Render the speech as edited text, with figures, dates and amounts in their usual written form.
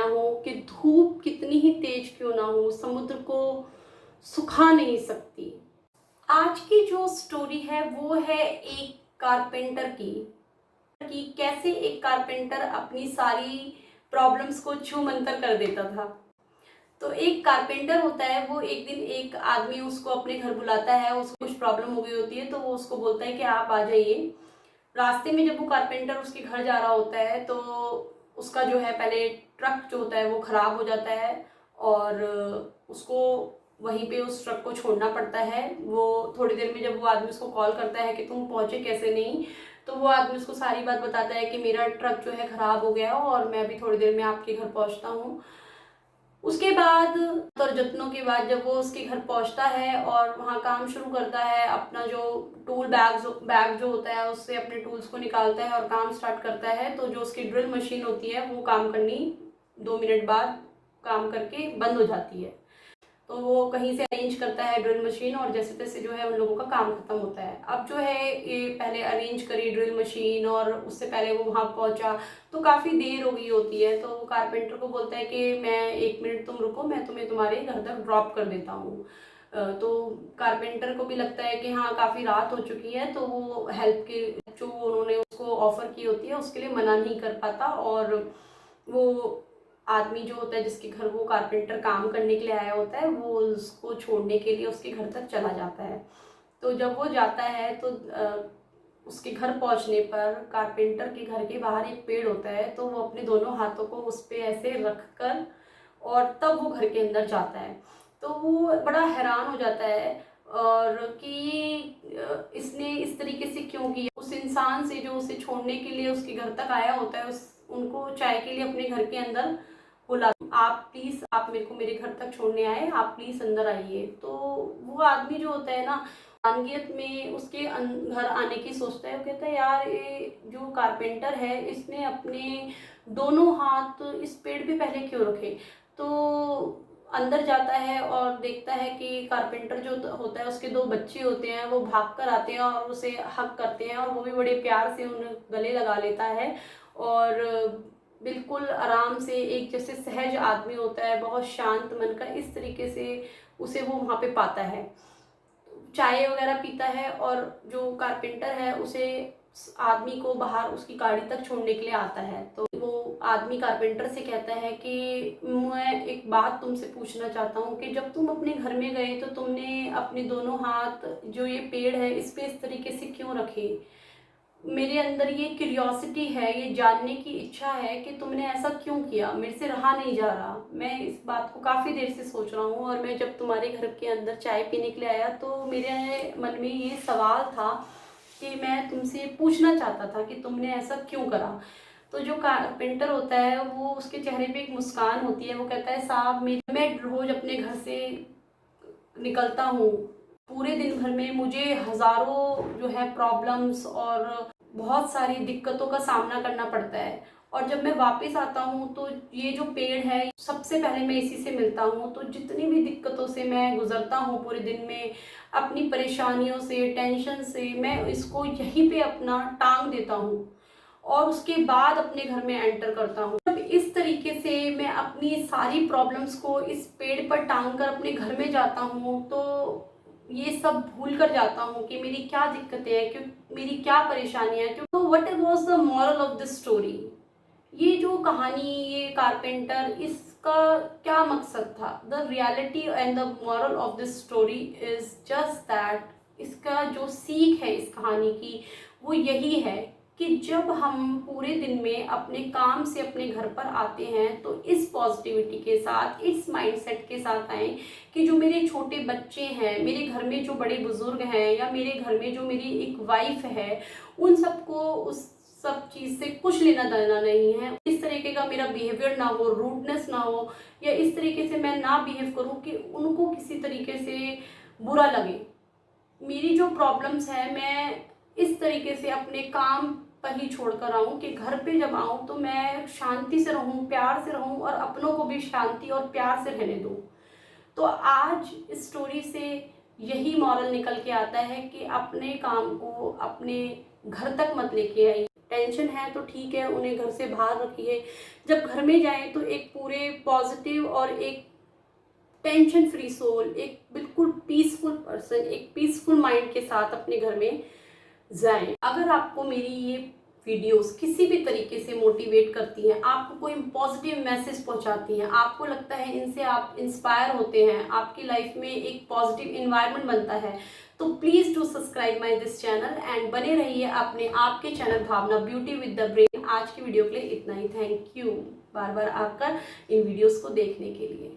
आया हूँ कि धूप कितनी ही तेज क्यों ना हो, समुद्र को सुखा नहीं सकती। आज की जो स्टोरी है वो है एक कारपेंटर की, कि कैसे एक कारपेंटर अपनी सारी प्रॉब्लम्स को छूमंतर कर देता था। तो एक कारपेंटर होता है, वो एक दिन एक आदमी उसको अपने घर बुलाता है, उसको कुछ प्रॉब्लम हो गई होती है, तो वो उसको बोलता है कि आप आ जाइए। रास्ते में जब वो कारपेंटर उसके घर जा रहा होता है तो उसका जो है पहले ट्रक जो होता है वो ख़राब हो जाता है और उसको वहीं पे उस ट्रक को छोड़ना पड़ता है। वो थोड़ी देर में जब वो आदमी उसको कॉल करता है कि तुम पहुँचे कैसे नहीं, तो वो आदमी उसको सारी बात बताता है कि मेरा ट्रक जो है ख़राब हो गया और मैं अभी थोड़ी देर में आपके घर पहुँचता हूँ। उसके बाद और जत्नों के बाद जब वो उसके घर पहुंचता है और वहाँ काम शुरू करता है, अपना जो टूल बैग जो होता है उससे अपने टूल्स को निकालता है और काम स्टार्ट करता है, तो जो उसकी ड्रिल मशीन होती है वो काम करनी 2 मिनट बाद काम करके बंद हो जाती है। तो वो कहीं से अरेंज करता है ड्रिल मशीन और जैसे तैसे जो है उन लोगों का काम खत्म होता है। अब जो है ये पहले अरेंज करी ड्रिल मशीन और उससे पहले वो वहाँ पहुँचा तो काफ़ी देर हो गई होती है। तो वो कारपेंटर को बोलता है कि मैं 1 मिनट तुम रुको, मैं तुम्हें तुम्हारे घर तक ड्रॉप कर देता हूँ। तो कारपेंटर को भी लगता है कि हाँ काफ़ी रात हो चुकी है, तो वो हेल्प की जो उन्होंने उसको ऑफ़र की होती है उसके लिए मना नहीं कर पाता और वो आदमी जो होता है जिसके घर वो कारपेंटर काम करने के लिए आया होता है वो उसको छोड़ने के लिए उसके घर तक चला जाता है। तो जब वो जाता है तो उसके घर पहुंचने पर कारपेंटर के घर के बाहर एक पेड़ होता है, तो वो अपने दोनों हाथों को उस पे ऐसे रख कर और तब वो घर के अंदर जाता है। तो वो बड़ा हैरान हो जाता है और कि इसने इस तरीके से क्यों किया। उस इंसान से जो उसे छोड़ने के लिए उसके घर तक आया होता है उस उनको चाय के लिए अपने घर के अंदर बुला, आप प्लीज़ आप मेरे को मेरे घर तक छोड़ने आए, आप प्लीज़ अंदर आइए। तो वो आदमी जो होता है ना, अनगियत में उसके घर आने की सोचता है। वो कहता है यार ये जो कारपेंटर है इसने अपने दोनों हाथ इस पेड़ पे पहले क्यों रखे। तो अंदर जाता है और देखता है कि कारपेंटर जो होता है उसके 2 बच्चे होते हैं, वो भाग कर आते हैं और उसे हक करते हैं और वो भी बड़े प्यार से उन्हें गले लगा लेता है और बिल्कुल आराम से एक जैसे सहज आदमी होता है, बहुत शांत मन का, इस तरीके से उसे वो वहाँ पे पाता है। चाय वगैरह पीता है और जो कारपेंटर है उसे आदमी को बाहर उसकी गाड़ी तक छोड़ने के लिए आता है। तो वो आदमी कारपेंटर से कहता है कि मैं एक बात तुमसे पूछना चाहता हूँ कि जब तुम अपने घर में गए तो तुमने अपने दोनों हाथ जो ये पेड़ है इस पे इस तरीके से क्यों रखे। मेरे अंदर ये क्यूरियोसिटी है, ये जानने की इच्छा है कि तुमने ऐसा क्यों किया, मेरे से रहा नहीं जा रहा। मैं इस बात को काफ़ी देर से सोच रहा हूँ और मैं जब तुम्हारे घर के अंदर चाय पीने के लिए आया तो मेरे मन में ये सवाल था कि मैं तुमसे पूछना चाहता था कि तुमने ऐसा क्यों करा। तो जो कारपेंटर होता है वो उसके चेहरे पे एक मुस्कान होती है। वो कहता है साहब मैं रोज़ अपने घर से निकलता हूँ, पूरे दिन भर में मुझे हज़ारों जो है प्रॉब्लम्स और बहुत सारी दिक्कतों का सामना करना पड़ता है और जब मैं वापस आता हूँ तो ये जो पेड़ है सबसे पहले मैं इसी से मिलता हूँ। तो जितनी भी दिक्कतों से मैं गुजरता हूँ पूरे दिन में, अपनी परेशानियों से, टेंशन से, मैं इसको यहीं पे अपना टांग देता हूँ और उसके बाद अपने घर में एंटर करता हूँ। जब इस तरीके से मैं अपनी सारी प्रॉब्लम्स को इस पेड़ पर टांग कर अपने घर में जाता हूँ तो ये सब भूल कर जाता हूँ कि मेरी क्या दिक्कतें हैं, क्यों मेरी क्या परेशानियाँ हैं। तो what was the moral of this story, ये जो कहानी, ये कारपेंटर, इसका क्या मकसद था। The reality and the moral of this story is just that, इसका जो सीख है इस कहानी की वो यही है कि जब हम पूरे दिन में अपने काम से अपने घर पर आते हैं तो इस पॉजिटिविटी के साथ, इस माइंडसेट के साथ आए कि जो मेरे छोटे बच्चे हैं, मेरे घर में जो बड़े बुजुर्ग हैं या मेरे घर में जो मेरी एक वाइफ है, उन सबको उस सब चीज़ से कुछ लेना देना नहीं है। इस तरीके का मेरा बिहेवियर ना हो, रूडनेस ना हो, या इस तरीके से मैं ना बिहेव करूं कि उनको किसी तरीके से बुरा लगे। मेरी जो प्रॉब्लम्स है मैं इस तरीके से अपने काम पर ही छोड़ कर आऊँ कि घर पे जब आऊँ तो मैं शांति से रहूँ, प्यार से रहूँ और अपनों को भी शांति और प्यार से रहने दूँ। तो आज इस स्टोरी से यही मॉरल निकल के आता है कि अपने काम को अपने घर तक मत लेके आइए, टेंशन है तो ठीक है, उन्हें घर से बाहर रखिए। जब घर में जाएं तो एक पूरे पॉजिटिव और एक टेंशन फ्री सोल, एक बिल्कुल पीसफुल पर्सन, एक पीसफुल माइंड के साथ अपने घर में जाएं। अगर आपको मेरी ये वीडियोस किसी भी तरीके से मोटिवेट करती हैं, आपको कोई पॉजिटिव मैसेज पहुंचाती हैं, आपको लगता है इनसे आप इंस्पायर होते हैं, आपकी लाइफ में एक पॉजिटिव इन्वायरमेंट बनता है, तो please do subscribe my this channel and बने रहिए अपने आपके channel Bhavna beauty with the brain. आज की वीडियो के लिए इतना ही। थैंक यू बार बार आकर इन वीडियोस को देखने के लिए।